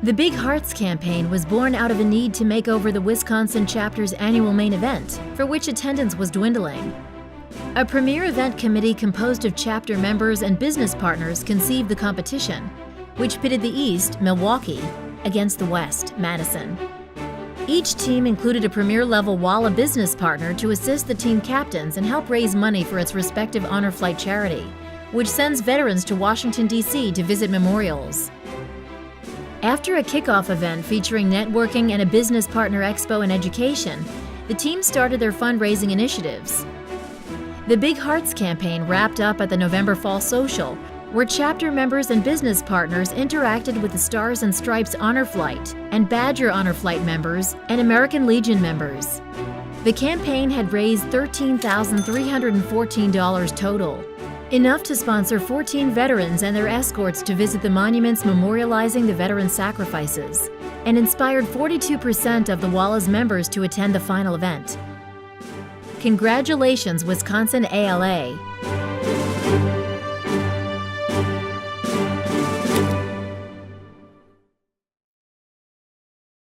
The Big Hearts campaign was born out of a need to make over the Wisconsin chapter's annual main event, for which attendance was dwindling. A premier event committee composed of chapter members and business partners conceived the competition, which pitted the East, Milwaukee, against the West, Madison. Each team included a premier-level WALA business partner to assist the team captains and help raise money for its respective Honor Flight charity, which sends veterans to Washington, D.C. to visit memorials. After a kickoff event featuring networking and a business partner expo and education, the team started their fundraising initiatives. The Big Hearts campaign wrapped up at the November Fall Social, where chapter members and business partners interacted with the Stars and Stripes Honor Flight and Badger Honor Flight members and American Legion members. The campaign had raised $13,314 total, enough to sponsor 14 veterans and their escorts to visit the monuments memorializing the veteran sacrifices, and inspired 42% of the WALA's members to attend the final event. Congratulations, Wisconsin ALA!